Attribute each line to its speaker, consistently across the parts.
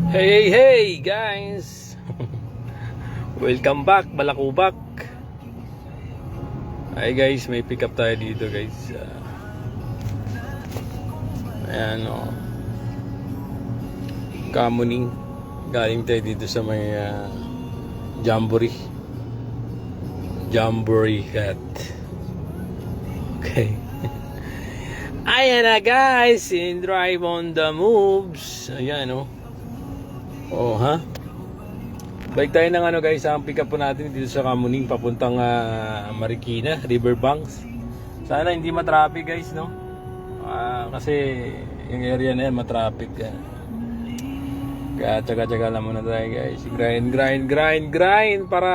Speaker 1: Hey guys! Welcome back, Balakubak. Hi guys, may pick up tayo dito guys. Ayan o. Kamuning. Galing tayo dito sa may Jamboree. Jamboree Cat. Okay. Ayan na guys, in Drive on the Moves. Ayan o. Oh ha. Balik tayo ng guys, ang pick up po natin dito sa Kamuning papuntang Marikina, Riverbanks. Sana hindi matraffic guys, no? Kasi yung area na yan matraffic. Kaya tsaga-tsaga lang muna tayo guys. Grind para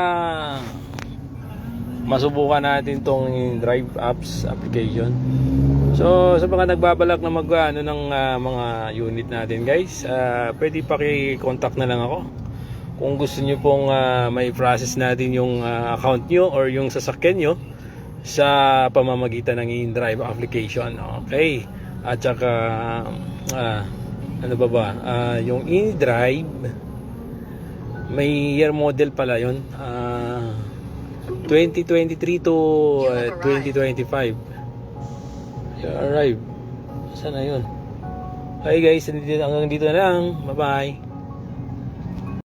Speaker 1: masubukan natin tong Drive Apps application. So sa mga nagbabalak na mag ng mga unit natin guys, pwede paki-contact na lang ako kung gusto niyo pong may process natin yung account nyo or yung sasakyan nyo sa pamamagitan ng InDrive application. Okay, at saka ano ba yung InDrive may year model pala yun, 2023 to 2025 arrive. Sana yun. Okay guys, hanggang dito na lang. Bye bye.